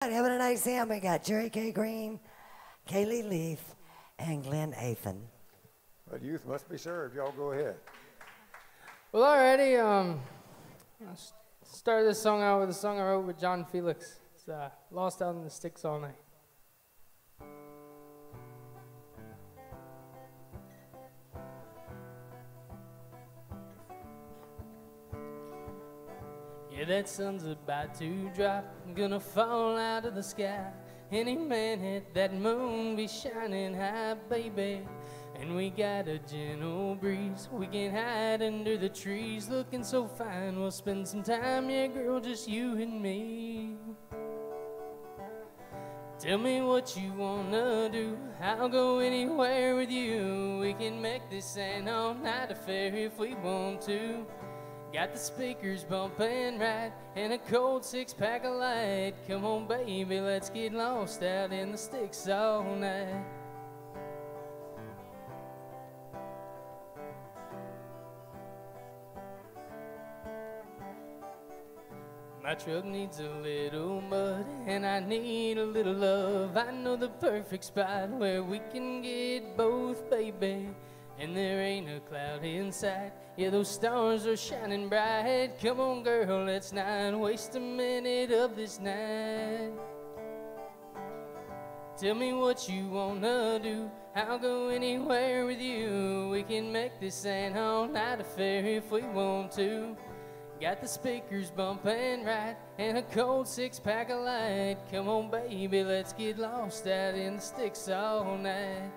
Having a nice hand. We got Jerry K. Green, Kayleigh Leith, and Glenn Athen. Well, youth must be served. Y'all go ahead. Well, already, I started this song out with a song I wrote with John Felix. It's Lost Out in the Sticks All Night. Yeah, that sun's about to drop, gonna fall out of the sky. Any minute that moon be shining high, baby. And we got a gentle breeze, we can hide under the trees. Looking so fine, we'll spend some time, yeah girl, just you and me. Tell me what you wanna do, I'll go anywhere with you. We can make this an all-night affair if we want to. Got the speakers bumping right, and a cold six-pack of light. Come on, baby, let's get lost out in the sticks all night. My truck needs a little mud, and I need a little love. I know the perfect spot where we can get both, baby. And there ain't a cloud in sight. Yeah, those stars are shining bright. Come on, girl, let's not waste a minute of this night. Tell me what you wanna do, I'll go anywhere with you. We can make this an all-night affair if we want to. Got the speakers bumping right, and a cold six-pack of light. Come on, baby, let's get lost out in the sticks all night.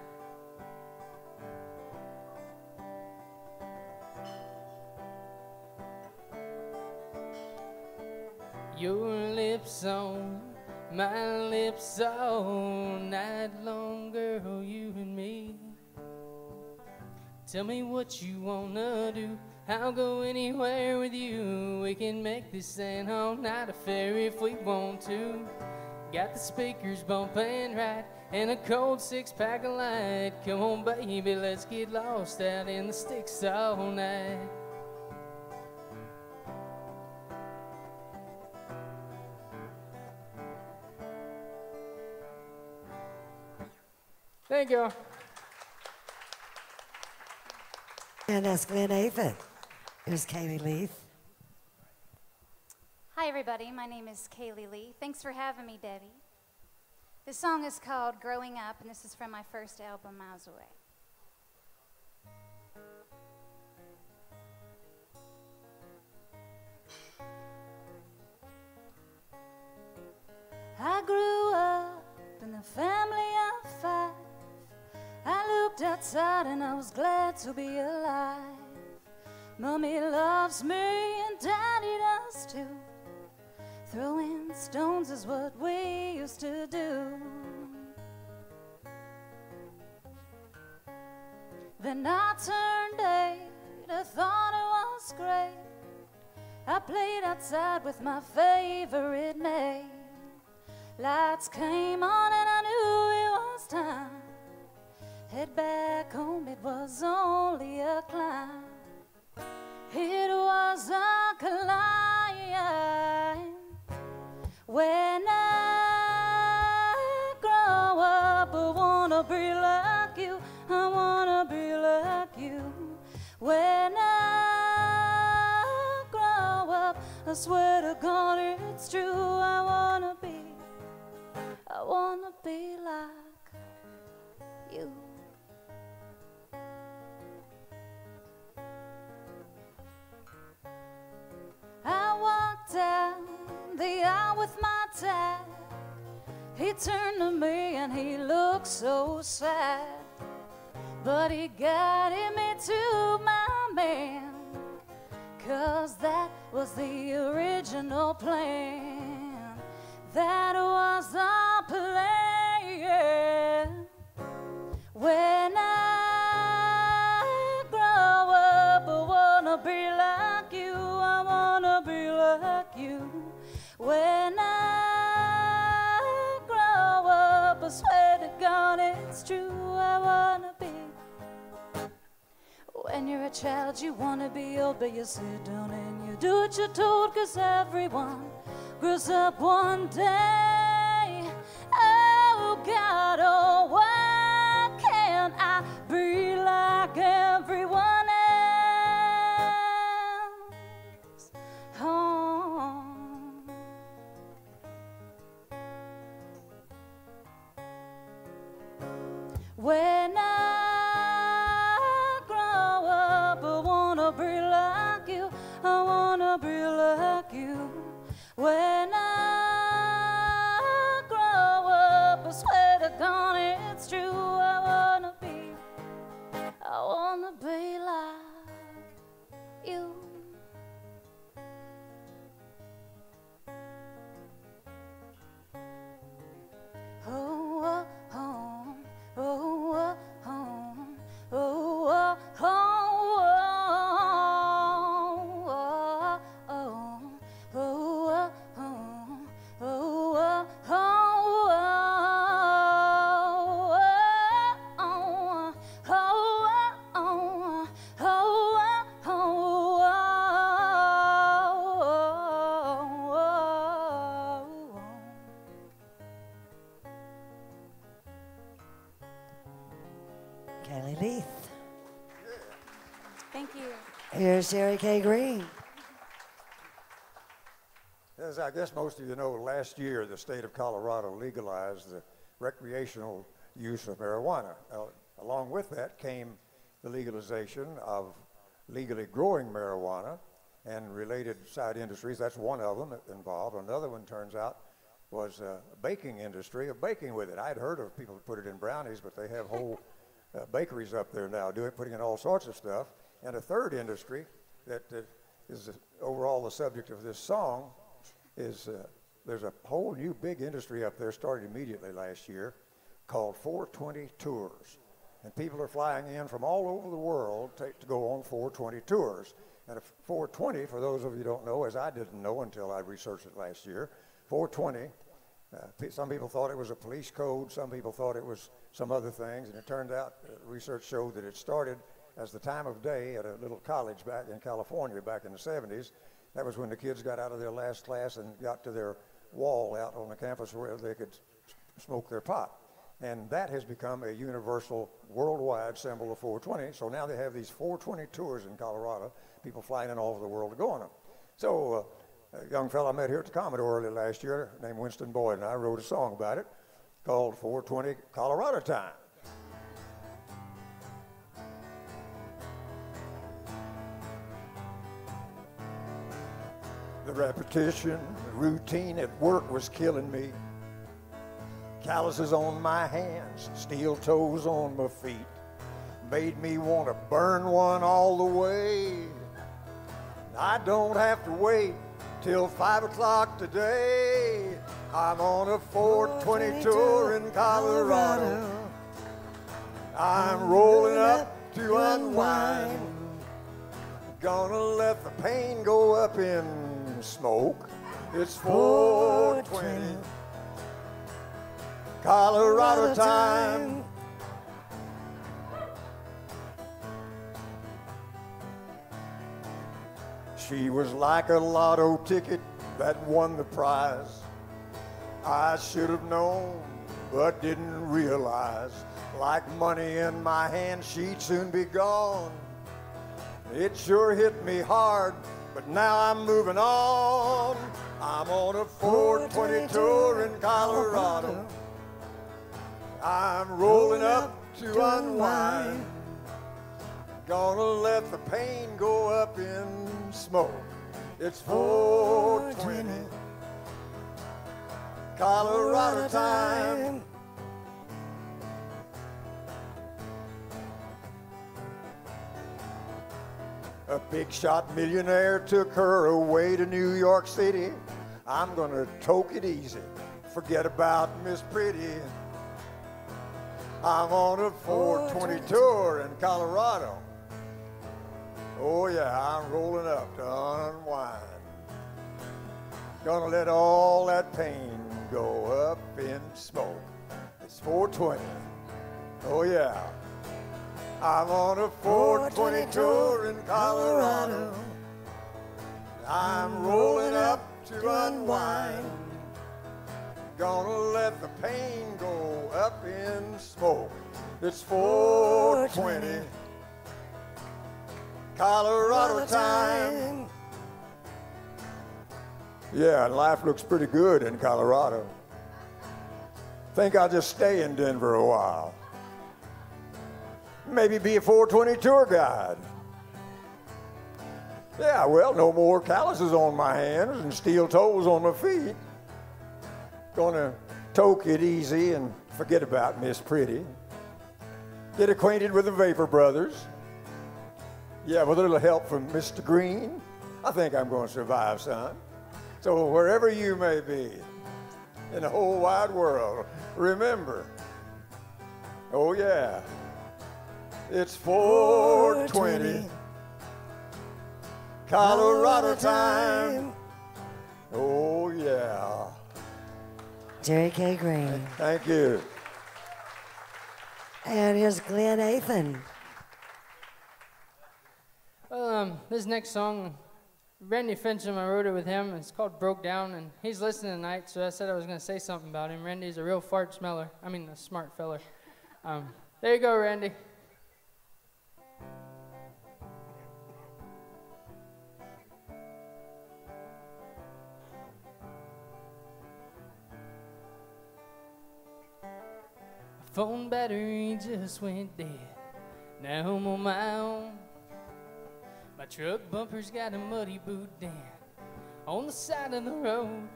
Your lips on my lips all night long, girl, you and me. Tell me what you wanna do, I'll go anywhere with you. We can make this an all-night affair if we want to. Got the speakers bumping right, and a cold six-pack of light. Come on, baby, let's get lost out in the sticks all night. Thank you. And that's Glenn Athen. Here's Kayleigh Leith. Hi, everybody. My name is Kayleigh Leith. Thanks for having me, Debbie. This song is called Growing Up, and this is from my first album, Miles Away. I grew up in a family of five. I looked outside and I was glad to be alive. Mommy loves me and Daddy does too. Throwing stones is what we used to do. Then I turned 8, I thought it was great. I played outside with my favorite mate. Lights came on and I knew it was time. Head back home, it was only a climb. It was a climb. When I grow up, I wanna be like you. I wanna be like you. When I grow up, I swear to God it's true. I wanna be like you. I walked down the aisle with my dad. He turned to me and he looked so sad. But he guided me to my man, 'cause that was the original plan. That was our plan. When I grow up, I wanna be like you. I wanna be like you. When I grow up, I swear to God it's true. I wanna be. When you're a child, you wanna be old, but you sit down and you do what you're told, 'cause everyone grows up one day. When I grow up, I wanna be like you. I wanna be like you. When I grow up, I swear to God it's true. I wanna be like you. Oh, oh, oh, oh, oh, oh, oh, Kayleigh Leith. Thank you. Here's Jerry K. Green. As I guess most of you know, last year the state of Colorado legalized the recreational use of marijuana. Along with that came the legalization of legally growing marijuana and related side industries. That's one of them involved. Another one, turns out, was a baking industry of baking with it. I'd heard of people that put it in brownies, but they have whole bakeries up there now putting in all sorts of stuff. And a third industry that is overall the subject of this song is there's a whole new big industry up there, started immediately last year, called 420 tours. And people are flying in from all over the world to go on 420 tours. And 420, for those of you who don't know, as I didn't know until I researched it last year, 420, some people thought it was a police code, some people thought it was some other things, and it turned out, research showed that it started as the time of day at a little college back in California back in the 70s. That was when the kids got out of their last class and got to their wall out on the campus where they could smoke their pot. And that has become a universal, worldwide symbol of 420. So now they have these 420 tours in Colorado, people flying in all over the world to go on them. So a young fellow I met here at the Commodore early last year named Winston Boyd, and I wrote a song about it called 420 Colorado Time. The repetition, the routine at work was killing me. Calluses on my hands, steel toes on my feet, made me want to burn one all the way. I don't have to wait till 5 o'clock today. I'm on a 420 tour in Colorado. I'm rolling up to unwind. Gonna let the pain go up in smoke. It's 420 Colorado time. She was like a lotto ticket that won the prize. I should have known, but didn't realize. Like money in my hand, she'd soon be gone. It sure hit me hard, but now I'm moving on. I'm on a 420 tour in Colorado. I'm rolling up to unwind. Gonna let the pain go up in smoke. It's 420 Colorado time. A big shot millionaire took her away to New York City. I'm gonna toke it easy, forget about Miss Pretty. I'm on a 420 tour in Colorado. Oh yeah, I'm rolling up to unwind. Gonna let all that pain go up in smoke. It's 420. Oh yeah. I'm on a 420 tour in Colorado. I'm rolling up to unwind. Gonna let the pain go up in smoke. It's 420 Colorado time. Yeah, life looks pretty good in Colorado. Think I'll just stay in Denver a while. Maybe be a 420 tour guide. Yeah, well, no more calluses on my hands and steel toes on my feet. Gonna toke it easy and forget about Miss Pretty. Get acquainted with the Vapor Brothers. Yeah, with a little help from Mr. Green, I think I'm going to survive, son. So wherever you may be in the whole wide world, remember, oh yeah, it's 420, Colorado time. Oh yeah. Jerry K. Green. Thank you. And here's Glenn Athen. Well, this next song, Randy Fincham, I wrote it with him. It's called Broke Down, and he's listening tonight, so I said I was going to say something about him. Randy's a real fart smeller. I mean, a smart feller. There you go, Randy. Phone battery just went dead. Now I'm on my own. My truck bumper's got a muddy boot dent on the side of the road.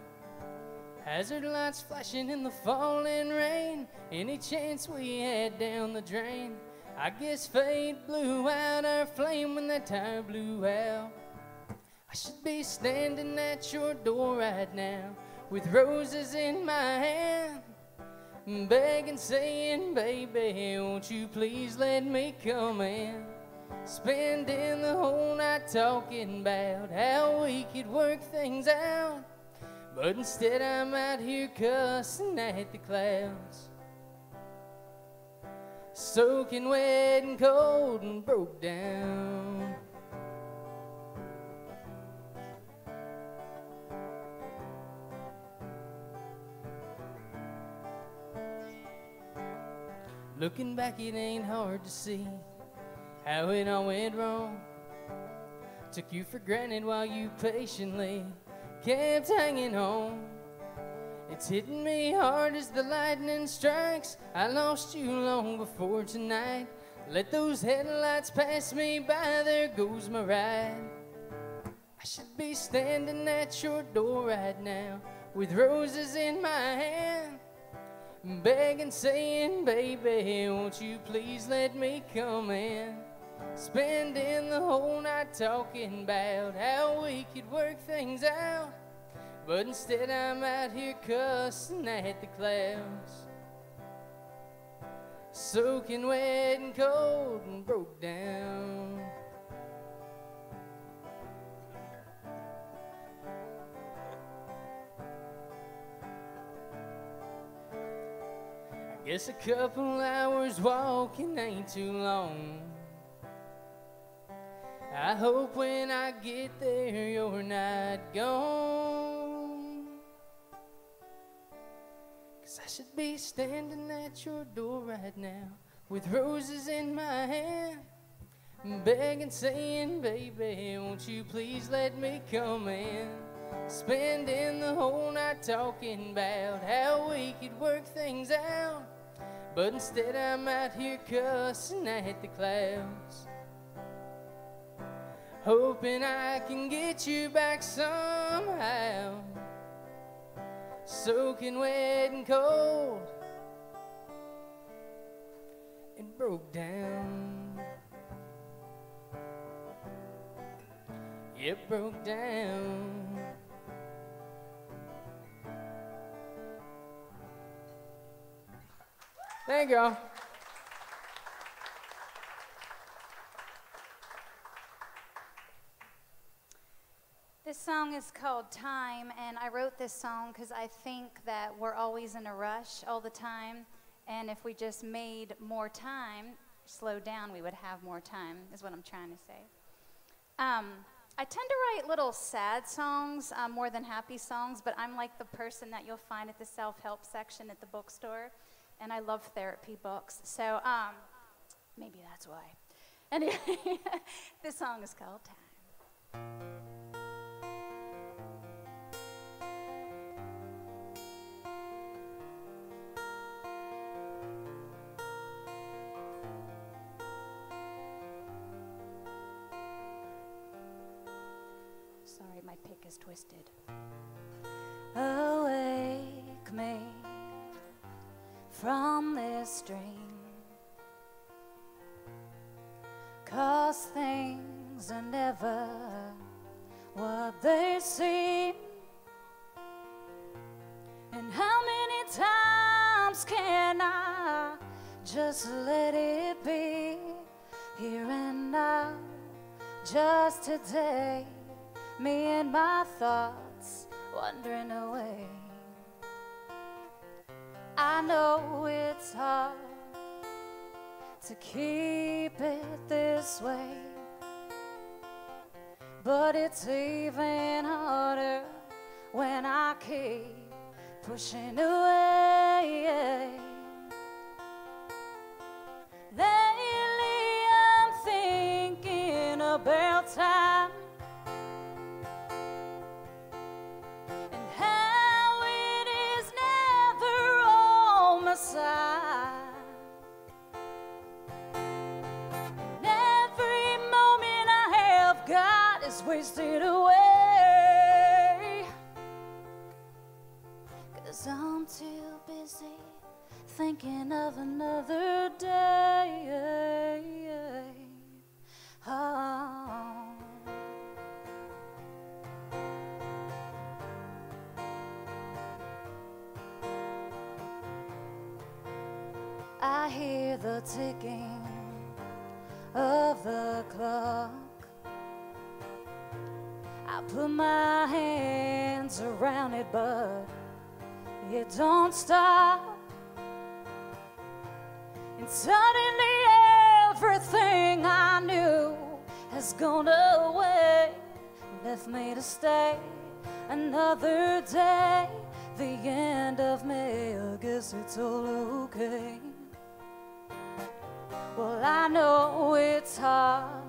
Hazard lights flashing in the falling rain. Any chance we had down the drain. I guess fate blew out our flame when that tire blew out. I should be standing at your door right now with roses in my hand, begging, saying, baby, won't you please let me come in? Spending the whole night talking about how we could work things out, but instead I'm out here cussing at the clouds, soaking wet and cold and broke down. Looking back, it ain't hard to see how it all went wrong. Took you for granted while you patiently kept hanging on. It's hitting me hard as the lightning strikes. I lost you long before tonight. Let those headlights pass me by, there goes my ride. I should be standing at your door right now with roses in my hand, begging, saying, baby, won't you please let me come in? Spending the whole night talking about how we could work things out, but instead I'm out here cussing at the clouds, soaking wet and cold and broke down. I guess a couple hours walking ain't too long. I hope when I get there you're not gone, 'cause I should be standing at your door right now with roses in my hand, begging, saying, baby, won't you please let me come in? Spending the whole night talking about how we could work things out, but instead I'm out here cussing at the clouds, hoping I can get you back somehow, soaking wet and cold and broke down. It broke down. Thank you. This song is called Time, and I wrote this song because I think that we're always in a rush all the time, and if we just made more time, slow down, we would have more time, is what I'm trying to say. I tend to write little sad songs more than happy songs, but I'm like the person that you'll find at the self-help section at the bookstore, and I love therapy books, so maybe that's why. Anyway, this song is called Time. right pick is twisted. Awake me from this dream, 'cause things are never what they seem. And how many times can I just let it be? Here and now, just today, me and my thoughts wandering away. I know it's hard to keep it this way, but it's even harder when I keep pushing away. Lately I'm thinking about time and how it is never on my side. And every moment I have got is wasted away, 'cause I'm too busy thinking of another day. Oh. I hear the ticking of the clock. I put my hands around it, but it don't stop. And suddenly everything I knew has gone away, left me to stay another day. The end of May, I guess it's all okay. Well, I know it's hard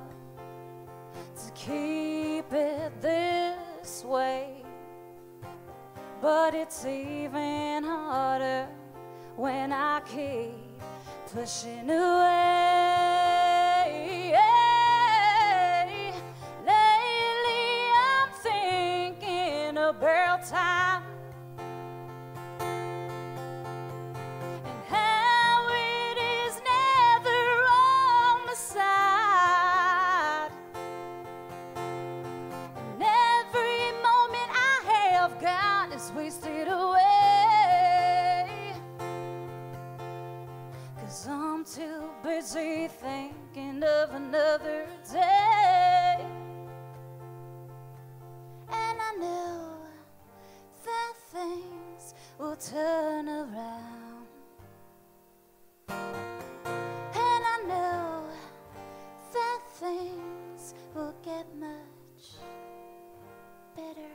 to keep it this way, but it's even harder when I keep pushing away. Lately I'm thinking about time and how it is never on my side. And every moment I have got is wasted away, 'cause I'm too busy thinking of another day. And I know that things will turn around, and I know that things will get much better.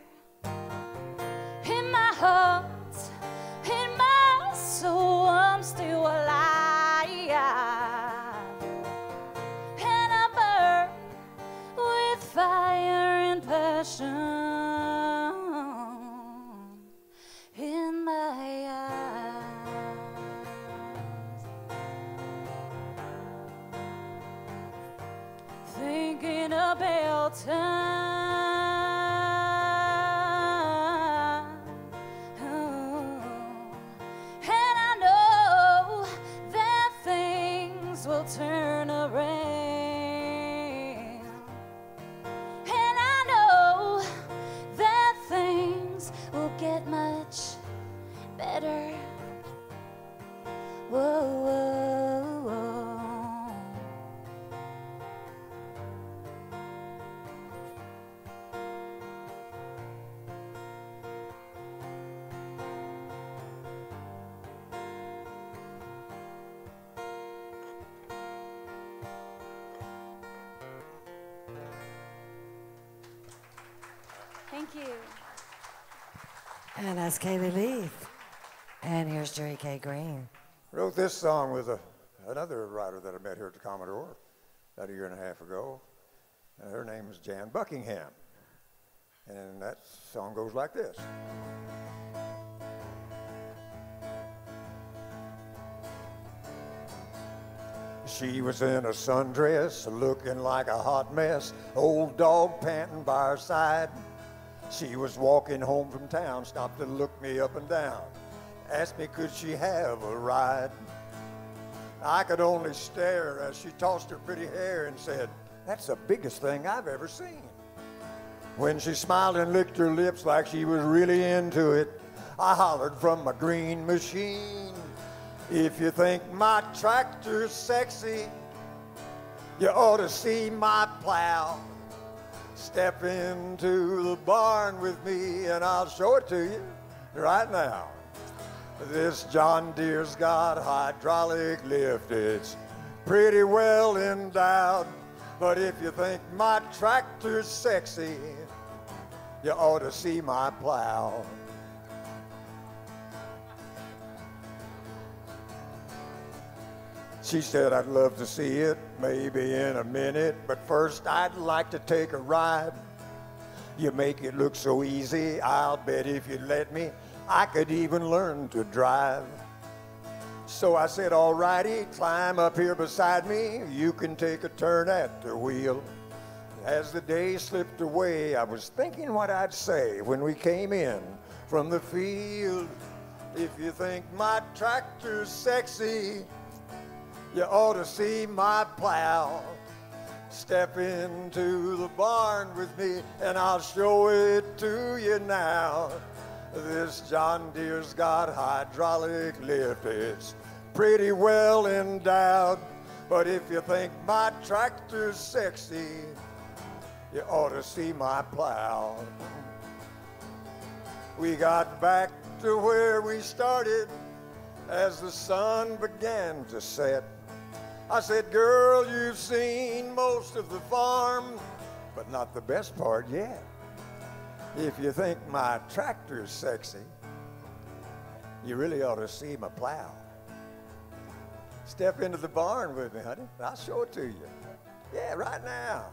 In my heart, in my soul, I'm still alive, and I burn with fire and passion in my eyes, thinking about time. And I know that things will turn around, and I know that things will get much better. Whoa, whoa, whoa. Thank you. And that's Kayleigh Leith. And here's Jerry K. Green. Wrote this song with another writer that I met here at the Commodore about a year and a half ago. Her name is Jan Buckingham. And that song goes like this. She was in a sundress, looking like a hot mess, old dog panting by her side. She was walking home from town, stopped to look me up and down, asked me could she have a ride. I could only stare as she tossed her pretty hair and said, "That's the biggest thing I've ever seen." When she smiled and licked her lips like she was really into it, I hollered from my green machine, "If you think my tractor's sexy, you ought to see my plow. Step into the barn with me and I'll show it to you right now. This John Deere's got hydraulic lift. It's pretty well endowed. But if you think my tractor's sexy, you ought to see my plow." She said, "I'd love to see it, maybe in a minute, but first I'd like to take a ride. You make it look so easy, I'll bet if you'd let me, I could even learn to drive." So I said, "All righty, climb up here beside me. You can take a turn at the wheel." As the day slipped away, I was thinking what I'd say when we came in from the field. If you think my tractor's sexy, you ought to see my plow. Step into the barn with me and I'll show it to you now. This John Deere's got hydraulic lift. It's pretty well endowed. But if you think my tractor's sexy, you ought to see my plow. We got back to where we started as the sun began to set. I said, "Girl, you've seen most of the farm, but not the best part yet. If you think my tractor's sexy, you really ought to see my plow. Step into the barn with me, honey, and I'll show it to you. Yeah, right now.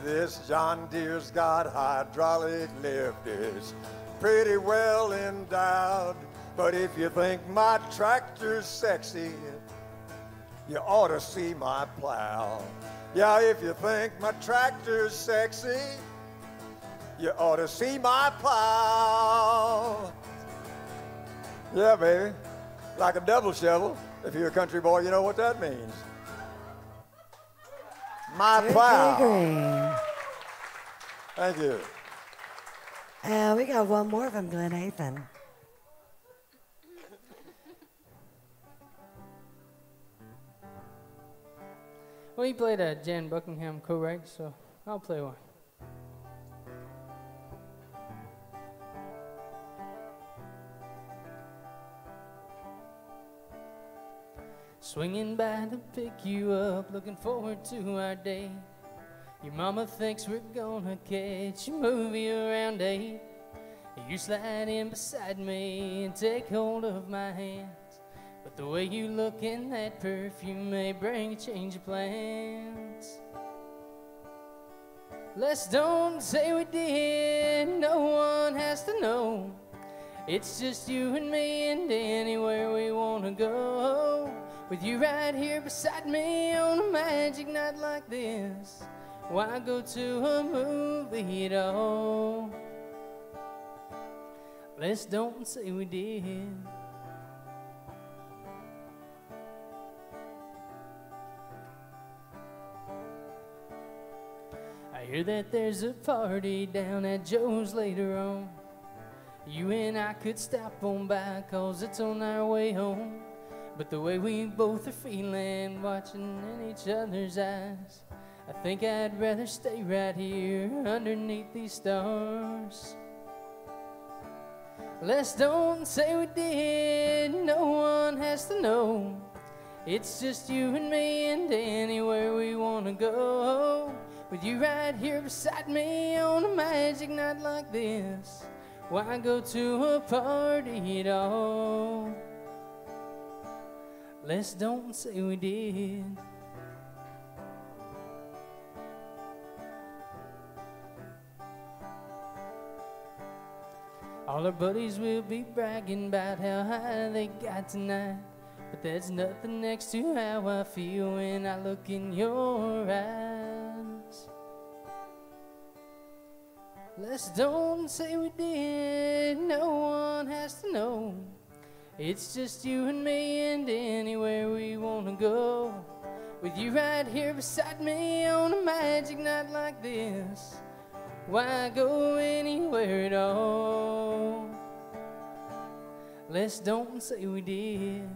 This John Deere's got hydraulic lift. It's pretty well endowed. But if you think my tractor's sexy, you ought to see my plow. Yeah, if you think my tractor's sexy, you ought to see my plow." Yeah, baby, like a double shovel. If you're a country boy, you know what that means. My plow. Green. Thank you. We got one more from Glenn Athen. Well, he played a Jan Buckingham co-write, so I'll play one. Swinging by to pick you up, looking forward to our day. Your mama thinks we're gonna catch a movie around 8. You slide in beside me and take hold of my hands. But the way you look in that perfume may bring a change of plans. Let's don't say we did, no one has to know. It's just you and me and anywhere we wanna go. With you right here beside me on a magic night like this, why go to a movie at all? Let's don't say we did. I hear that there's a party down at Joe's later on. You and I could stop on by, 'cause it's on our way home. But the way we both are feeling, watching in each other's eyes, I think I'd rather stay right here underneath these stars. Let's don't say we did, no one has to know. It's just you and me and anywhere we wanna go. With you right here beside me on a magic night like this, why go to a party at all? Let's don't say we did. All our buddies will be bragging about how high they got tonight, but that's nothing next to how I feel when I look in your eyes. Let's don't say we did, no one has to know. It's just you and me and anywhere we wanna go. With you right here beside me on a magic night like this, why go anywhere at all? Let's don't say we did.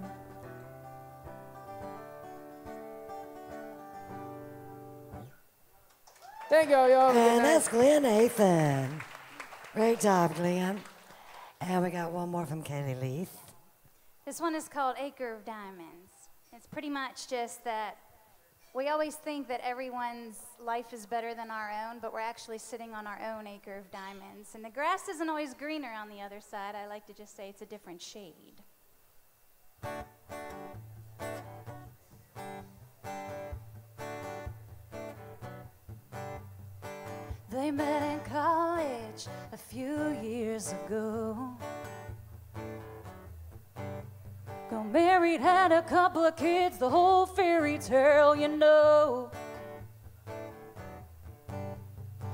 Thank y'all, y'all. And that's Glenn Athen. Great job, Glenn. And we got one more from Kayleigh Leith. This one is called Acre of Diamonds. It's pretty much just that we always think that everyone's life is better than our own, but we're actually sitting on our own acre of diamonds. And the grass isn't always greener on the other side. I like to just say it's a different shade. They met in college a few years ago. Got married, had a couple of kids, the whole fairy tale, you know.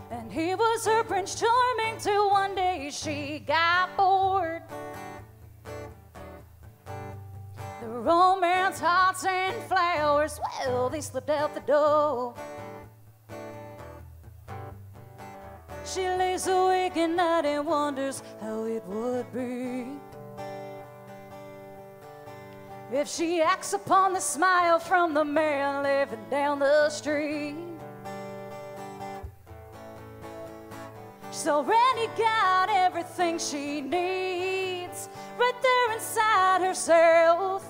And he was her Prince Charming till one day she got bored. The romance, hearts, and flowers, well, they slipped out the door. She lays awake at night and wonders how it would be if she acts upon the smile from the man living down the street. She's already got everything she needs right there inside herself.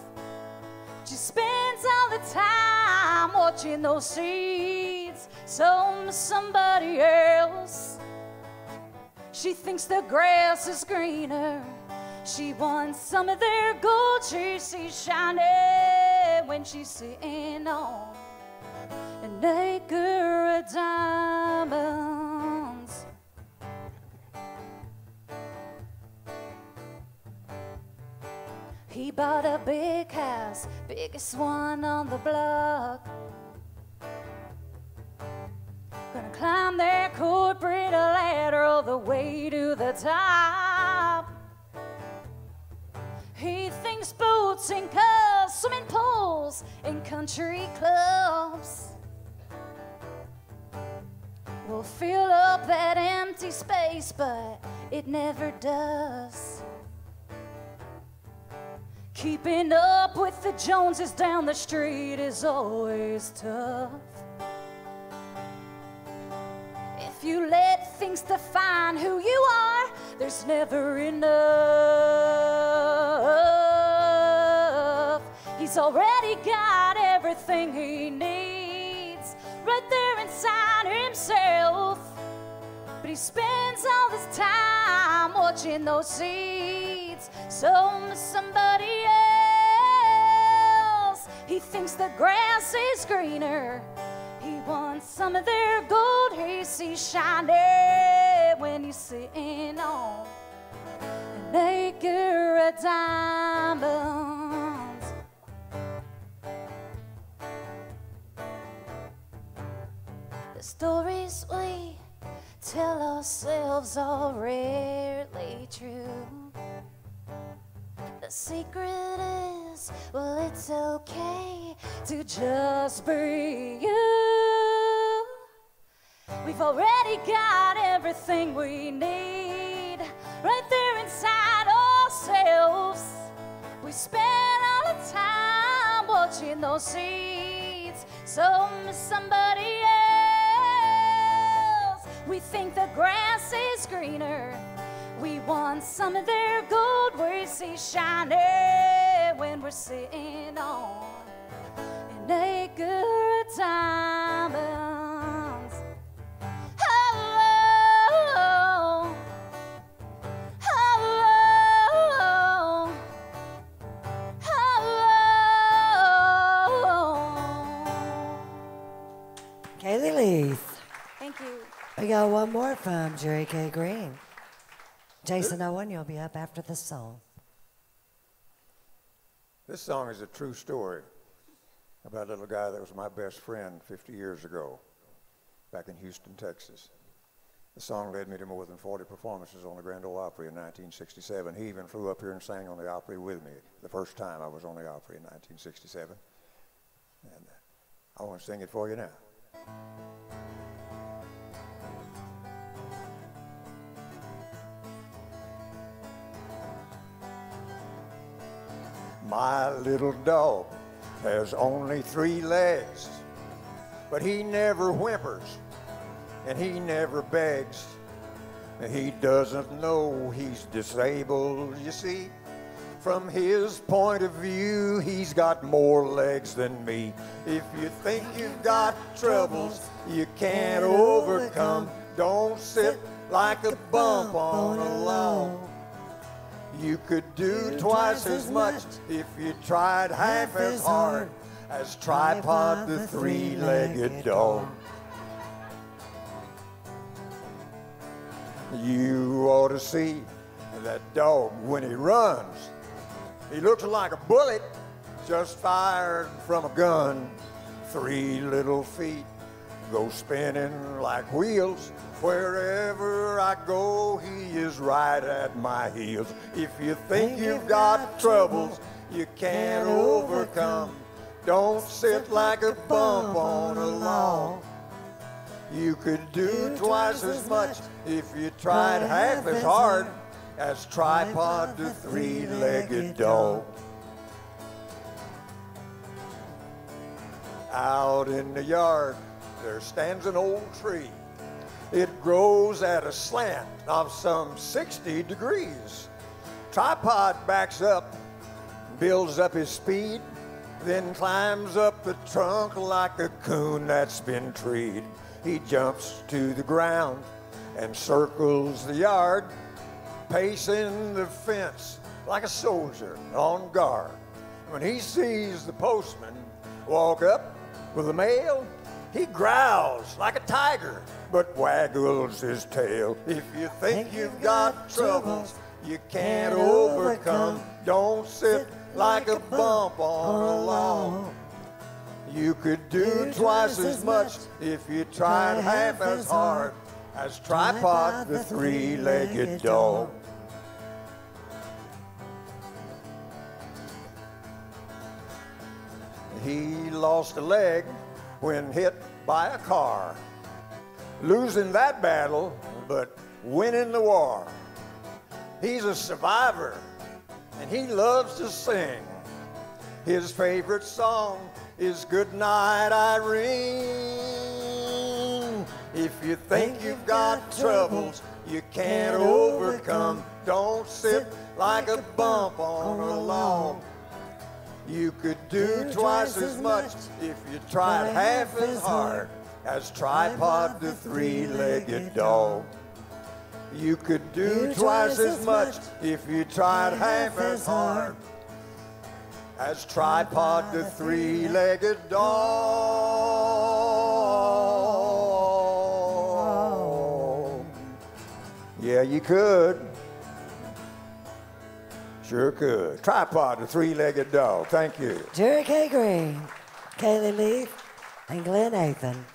She spends all the time watching those seeds sown somebody else. She thinks the grass is greener. She wants some of their gold she sees shining when she's sitting on an acre of diamonds. He bought a big house, biggest one on the block. Gonna climb their corporate ladder all the way to the top. He thinks boats and cars, swimming pools and country clubs will fill up that empty space, but it never does. Keeping up with the Joneses down the street is always tough. If you let things define who you are, there's never enough. He's already got everything he needs right there inside himself. But he spends all his time watching those seeds sown to somebody else. He thinks the grass is greener. He wants some of their gold he sees shining when he's sitting on an acre of diamonds. The stories we tell ourselves are rarely true. The secret is, well, it's okay to just be you. We've already got everything we need right there inside ourselves. We spend all the time watching those seeds sown to somebody else. We think the grass is greener. We want some of their gold we see shining when we're sitting on an acre of diamonds. Oh, oh, oh, oh. Kayleigh Leith. Thank you. We got one more from Jerry K. Green. Jason Owen, you'll be up after this song. This song is a true story about a little guy that was my best friend 50 years ago back in Houston, Texas. The song led me to more than 40 performances on the Grand Ole Opry in 1967. He even flew up here and sang on the Opry with me the first time I was on the Opry in 1967. And I want to sing it for you now. My little dog has only 3 legs, but he never whimpers and he never begs. He doesn't know he's disabled, you see. From his point of view, he's got more legs than me. If you think you've got troubles you can't overcome, don't sit like a bump on a lawn. You could do twice as much if you tried half as hard as Tripod the 3-legged dog. You ought to see that dog when he runs. He looks like a bullet just fired from a gun. 3 little feet go spinning like wheels. Wherever I go, he is right at my heels. If you think you've got troubles you can't overcome, don't sit like a bump on a lawn. You could do twice as much if you tried half as hard as Tripod the 3-legged dog. Out in the yard there stands an old tree. It grows at a slant of some 60 degrees. Tripod backs up, builds up his speed, then climbs up the trunk like a coon that's been treed. He jumps to the ground and circles the yard, pacing the fence like a soldier on guard. When he sees the postman walk up with the mail, he growls like a tiger, but waggles his tail. If you think you've got troubles you can't overcome, don't sit like a bump on a lawn. You could do twice as much if you tried half as hard as Tripod the 3-legged dog. He lost a leg when hit by a car, losing that battle but winning the war. He's a survivor and he loves to sing. His favorite song is Good Night, Irene. If you think you've got troubles you can't overcome, don't sit like a bump on a lawn. You could do twice as much if you tried half as hard as Tripod the 3-legged dog. You could do twice as much if you tried half as hard as Tripod the 3-legged dog. Yeah, you could. Sure could. Tripod the 3-legged dog. Thank you. Jerry K. Green, Kayleigh, Leith, and Glenn Athen.